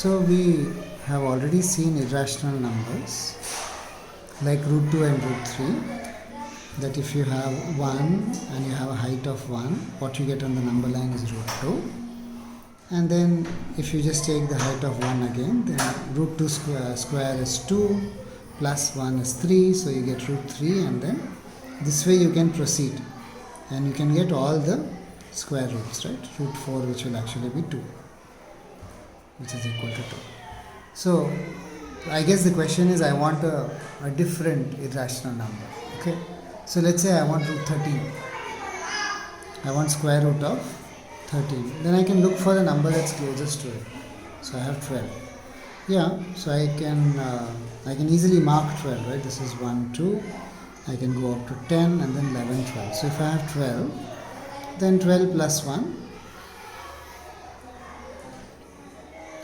So we have already seen irrational numbers like root 2 and root 3, that if you have 1 and you have a height of 1, what you get on the number line is root 2. And then if you just take the height of 1 again, then root 2 square is 2 plus 1 is 3, so you get root 3, and then this way you can proceed and you can get all the square roots, right? Root 4, which will actually be 2, which is equal to 2. So I guess the question is, I want a different irrational number. Okay, so let's say I want root 13. I want square root of 13. Then I can look for the number that's closest to it. So I have 12. Yeah, so I can easily mark 12, right? This is 1, 2. I can go up to 10 and then 11, 12. So if I have 12, then 12 plus 1.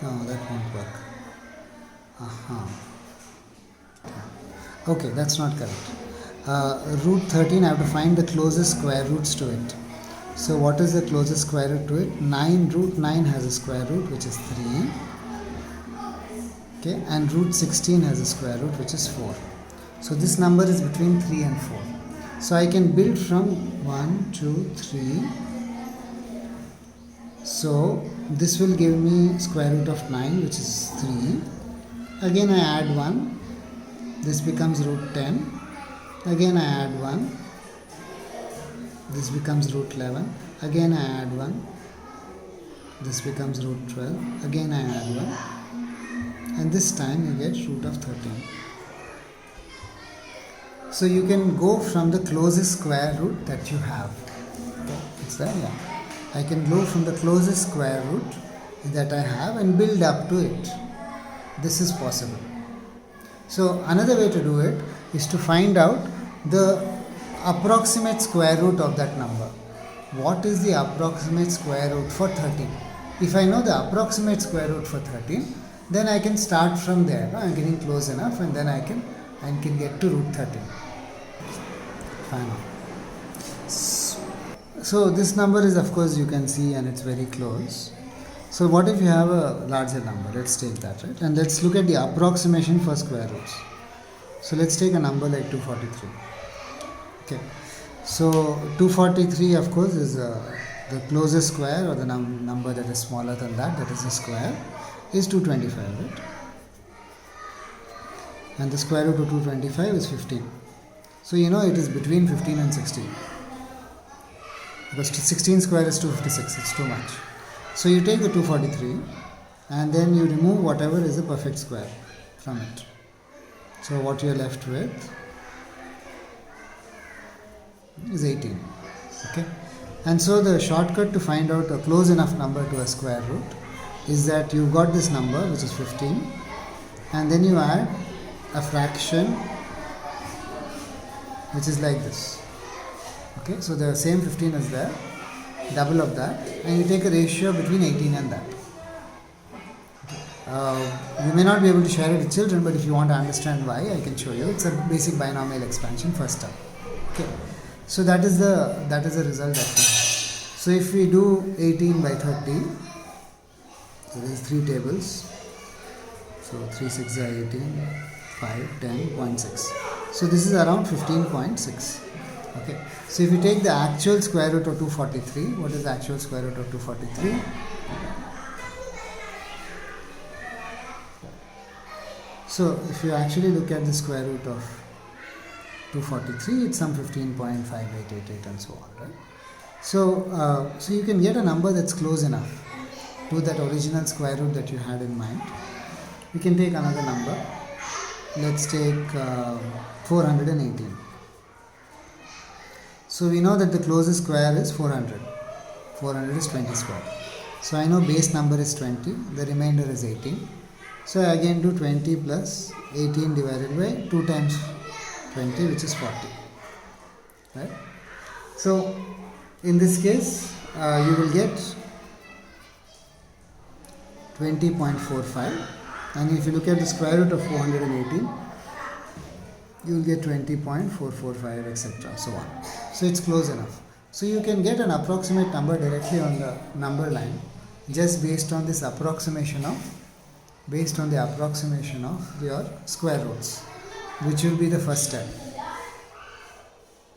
No, that won't work. Okay, that's not correct. Root 13, I have to find the closest square roots to it. So what is the closest square root to it? 9, root 9 has a square root, which is 3. Okay, and root 16 has a square root, which is 4. So this number is between 3 and 4. So I can build from 1, 2, 3. So this will give me square root of 9, which is 3. Again I add 1. This becomes root 10. Again I add 1. This becomes root 11. Again I add 1. This becomes root 12. Again I add 1. And this time you get root of 13. So you can go from the closest square root that you have. Okay, it's there, yeah. I can go from the closest square root that I have and build up to it. This is possible. So another way to do it is to find out the approximate square root of that number. What is the approximate square root for 13? If I know the approximate square root for 13, then I can start from there. I'm getting close enough, and then I can get to root 13. Fine. So this number is, of course, you can see, and it's very close. So what if you have a larger number? Let's take that, right? And let's look at the approximation for square roots. So let's take a number like 243. Okay. So 243, of course, is the closest square, or the number that is smaller than that is a square, is 225, right? And the square root of 225 is 15. So you know it is between 15 and 16. Because 16 square is 256, it's too much. So you take the 243 and then you remove whatever is a perfect square from it. So what you are left with is 18. Okay. And so the shortcut to find out a close enough number to a square root is that you've got this number, which is 15, and then you add a fraction which is like this. Okay, so the same 15 is there, double of that, and you take a ratio between 18 and that. You may not be able to share it with children, but if you want to understand why, I can show you. It's a basic binomial expansion first term. Okay, so that is the result that we have. So if we do 18 by 30, so there is 3 tables. So 3 6 are 18, 5, 10.6. So this is around 15.6. Okay. So if you take the actual square root of 243, what is the actual square root of 243? So if you actually look at the square root of 243, it's some 15.5888 and so on, right? So, so you can get a number that's close enough to that original square root that you had in mind. We can take another number. Let's take 418. So we know that the closest square is 400. 400 is 20 square. So I know base number is 20, the remainder is 18. So I again do 20 plus 18 divided by 2 times 20, which is 40. Right? So in this case, you will get 20.45, and if you look at the square root of 418, you will get 20.445, etc. so on. So it's close enough. So you can get an approximate number directly on the number line just based on this approximation of based on the approximation of your square roots, which will be the first step.